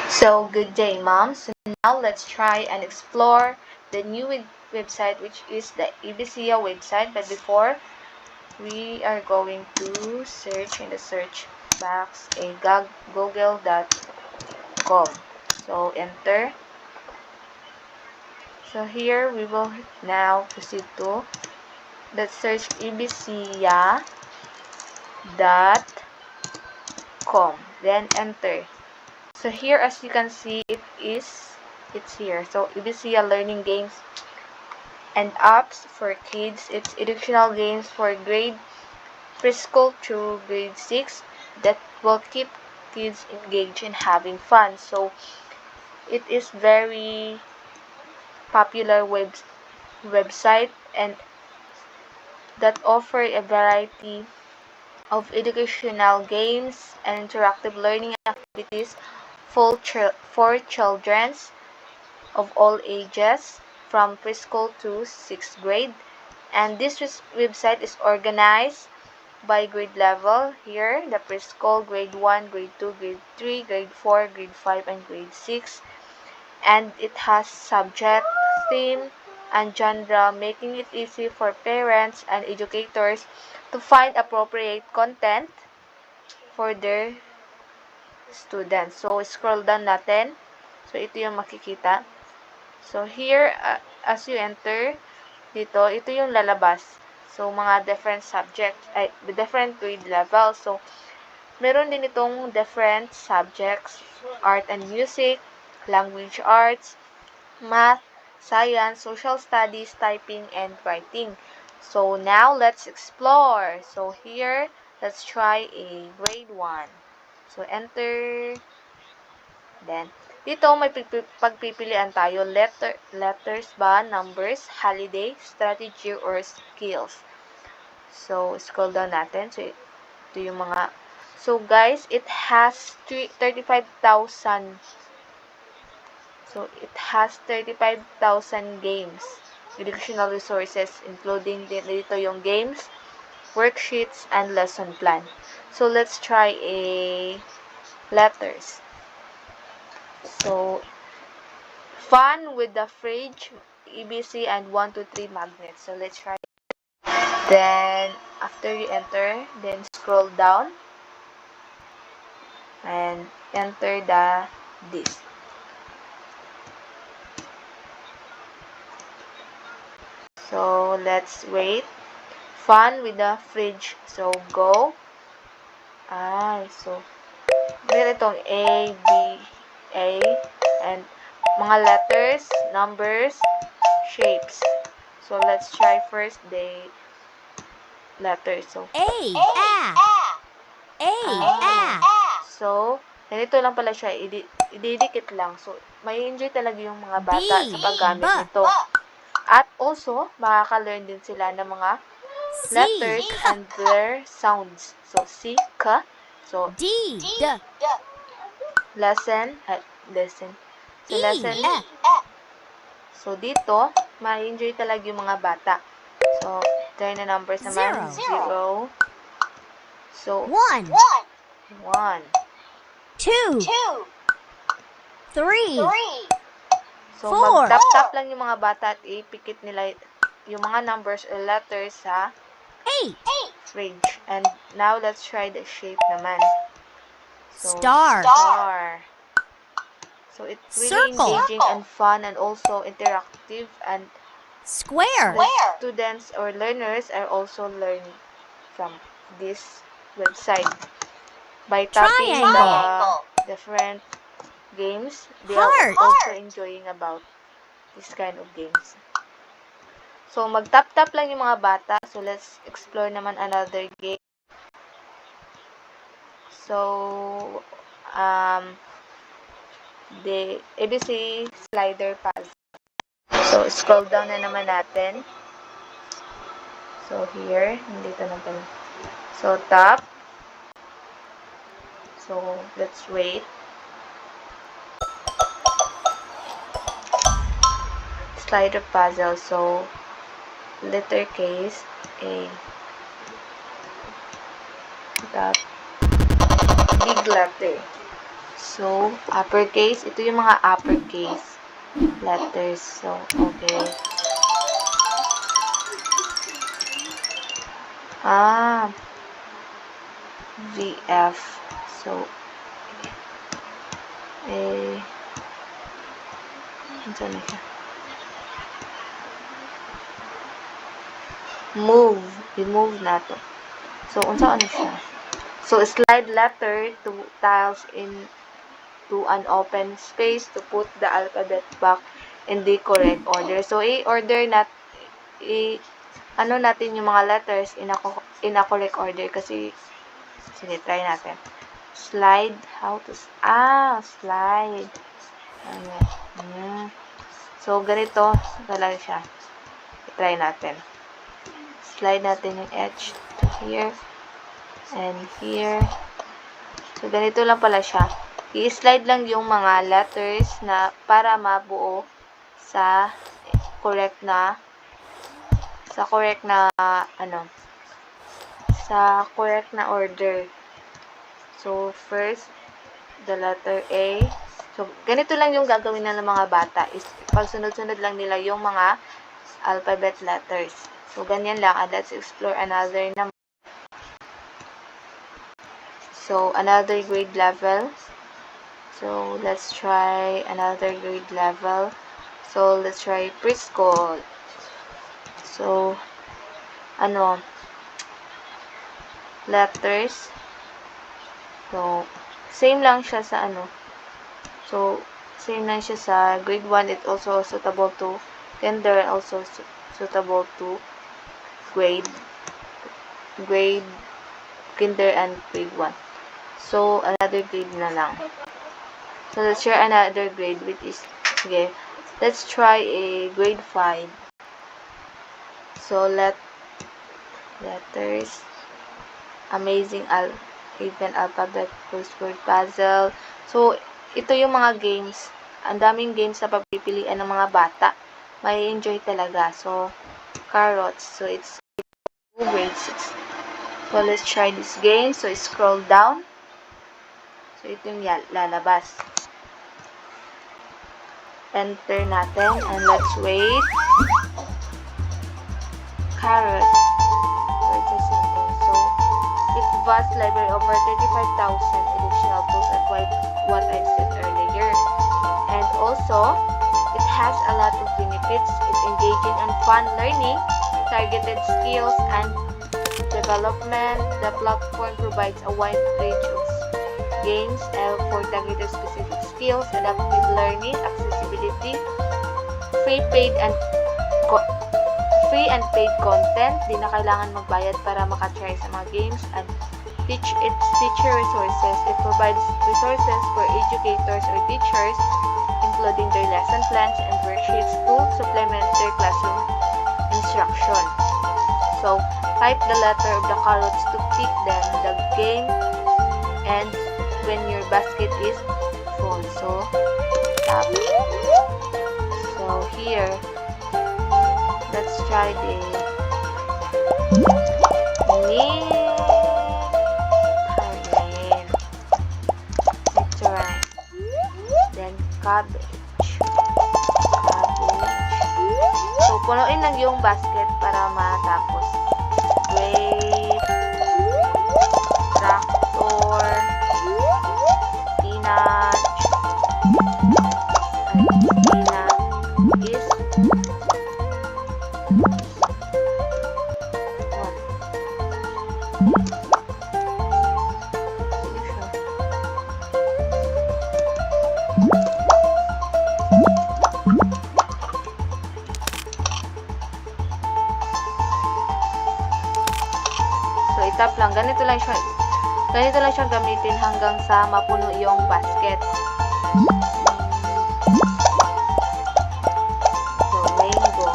So, good day, Mom. So now let's try and explore the new website, which is the EBCA website. But before, we are going to search in the search box a google.com. So, enter. So, here we will now proceed to the search ebca.com. Then, enter. So here, as you can see, it's here. So EBCA learning games and apps for kids. It's educational games for grade preschool through grade 6 that will keep kids engaged and having fun. So it is very popular website and that offer a variety of educational games and interactive learning activities for children of all ages from preschool to 6th grade. And this website is organized by grade level. Here, the preschool, grade 1, grade 2, grade 3, grade 4, grade 5, and grade 6. And it has subject, theme, and genre, making it easy for parents and educators to find appropriate content for their students. So, scroll down natin. So, ito yung makikita. So, here, as you enter dito, ito yung lalabas. So, mga different subjects, different grade level. So, meron din itong different subjects, art and music, language arts, math, science, social studies, typing, and writing. So, now, let's explore. So, here, let's try a grade 1. So, enter. Then, dito may pagpipilian tayo, letters ba, numbers, holiday, strategy, or skills. So, scroll down natin. So, ito yung mga, so guys, it has 35,000. So, it has 35,000 games, educational resources, including dito yung games, worksheets, and lesson plan. So, let's try a letters. So, fun with the fridge, EBC, and 1, 2, 3 magnets. So, let's try. Then, after you enter, then scroll down and enter this. So, let's wait. Fun with the fridge. So, go. So, meron itong A, B, A, and mga letters, numbers, shapes. So, let's try first the letters. So, A. So, ganito lang pala siya. Ididikit lang. So, may enjoy talaga yung mga bata sa paggamit nito. At also, makaka-learn din sila ng mga letters and their sounds. So, C, K. So, D. Lesson. So, lesson. So, dito, ma-enjoy talaga yung mga bata. So, turn the numbers naman. 0. So, 1. 1. 2. 3. So, 4. mag-tap-tap lang yung mga bata at ipikit nila yung mga numbers or letters sa 8. fridge. And now, let's try the shape naman. So, Star. So, it's really Circle. engaging and fun and also interactive, and Square. the students or learners are also learning from this website. By tapping Triangle. the different games, they Heart. are also enjoying about this kind of games. So, mag-tap-tap lang yung mga bata. So, let's explore naman another game. So, the ABC slider puzzle. So, scroll down na naman natin. So, here, nandito na pala. So, tap. So, let's wait. Slider puzzle. So, letter case, A. Tap. Big letter. So, uppercase. Ito yung mga uppercase letters. So, okay. VF. So, ano na siya? Move. I-move na to. So, unsa ano siya? So, slide letter to tiles into an open space to put the alphabet back in the correct order. So, ano natin yung mga letters in a correct order kasi, sige, try natin. Slide, slide. Ayan. So, ganito talaga siya. I-try natin. Slide natin yung edge to here and here. So, ganito lang pala siya. I-slide lang yung mga letters na para mabuo sa correct na order. So, first, the letter A. So, ganito lang yung gagawin ng mga bata. Is pagsunod-sunod lang nila yung mga alphabet letters. So, ganyan lang. And let's explore another naman. So, another grade level. So, let's try another grade level. So, let's try preschool. So, letters. So, same lang siya sa So, same lang siya sa grade 1. It also suitable to kinder, also suitable to grade kinder and grade 1. So, another grade na lang. So, let's try another grade which is, okay, let's try a grade 5. So, letters, amazing even alphabet, first word puzzle. So, ito yung mga games. Ang daming games na papipilian ng mga bata. May enjoy talaga. So, carrots. So, it's grade 6. So, let's try this game. So, scroll down. So, ito yung lalabas. Enter natin. And let's wait. Carrots. Where's the symbol? So, its vast library over 35,000 additional tools at what I said earlier. And also, it has a lot of benefits. It's engaging and fun learning, targeted skills and development. The platform provides a wide range of games for targeted specific skills, adaptive learning, accessibility, free and paid content. Di na kailangan magbayad para makatry sa mga games, and teacher resources. It provides resources for educators or teachers, including their lesson plans and worksheets to supplement their classroom instruction. So, type the letter of the carrots to pick them. The game ends when your basket is full. So, tap. So, here, let's try the nectarine. Then, cabbage. So, punuin lang yung basket para matapos. Grape, tractor, spinach, is what? So, itap lang. Ganito lang siya gamitin hanggang sa mapuno yung basket. So, mango.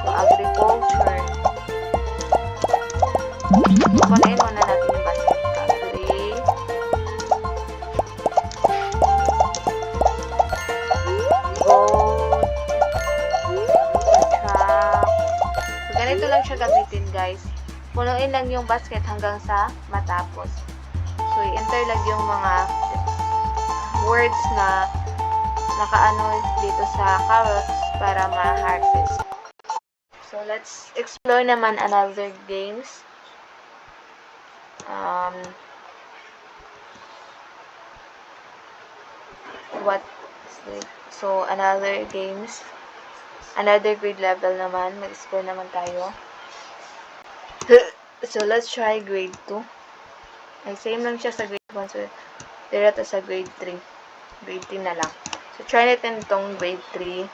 So, agriculture. Punuin muna natin yung basket. Agri. Goat. Truck. So, ganito lang siya gamitin, guys. Punuin lang yung basket hanggang sa matapos. So, i-enter lang yung mga words na nakaano dito sa carrots para ma-harvest. So, let's explore naman another games. What is it? So, another games. Another grade level naman. Mag-explore naman tayo. So, let's try grade 2. Ay, same lang siya sa grade 1. So, direct sa grade 3. Grade 3 na lang. So, try natin itong grade 3.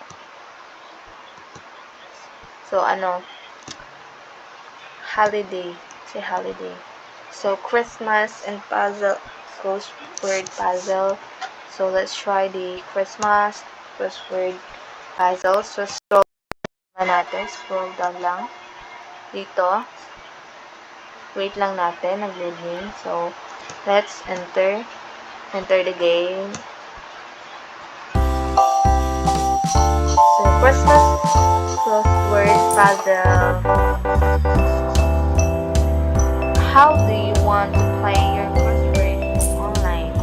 So, holiday. Say holiday. So, Christmas and puzzle. Crossword puzzle. So, let's try the Christmas crossword puzzle. So, scroll natin. Scroll down lang. Dito. Wait lang natin. Nag-loading. So, let's enter the game. So, Christmas crossword puzzle. How do you want to play your crossword online?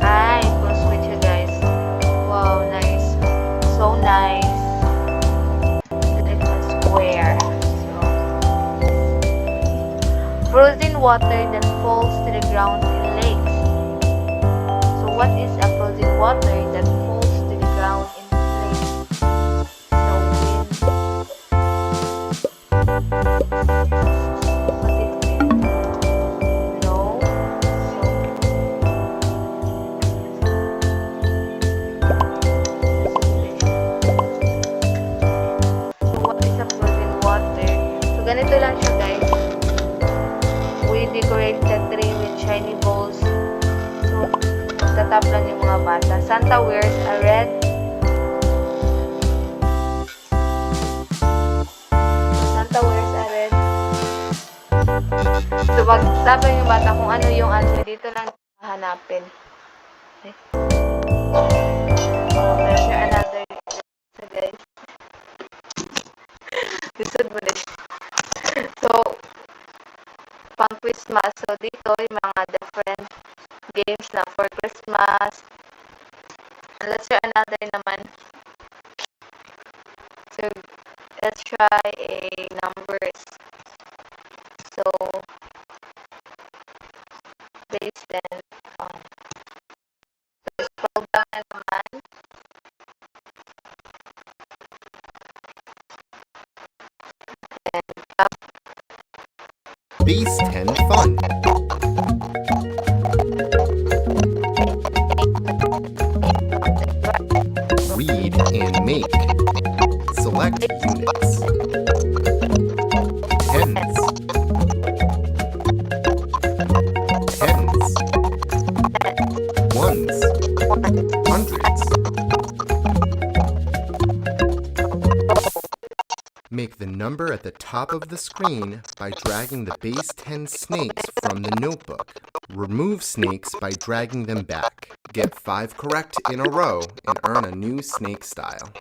Ay, crossword siya, guys. Wow, nice. So nice. Select a square. So, frozen water that falls to the ground in lakes. So, what is a frozen water that falls to the ground in lakes? So, wind. What is wind? No. So, what is a frozen water? So, ganito lang siya, guys. We decorate the tree with shiny balls. So, tatap lang yung mga bata. Santa wears a red. Santa wears a red. So, magtap lang yung bata kung ano yung answer. Dito lang hanapin. Okay. There's another. So, guys. Lisod mo din. So, pang Christmas. So, dito yung mga different games na for Christmas. And let's try another naman. So, let's try a numbers. So, base 10. So, scroll down na naman. And up. Base 10 Fun. Read and make. Select units. Tens. Tens. Ones. Hundreds. Make the number at the top of the screen by dragging the base 10 snakes from the notebook. Remove snakes by dragging them back. Get 5 correct in a row and earn a new snake style.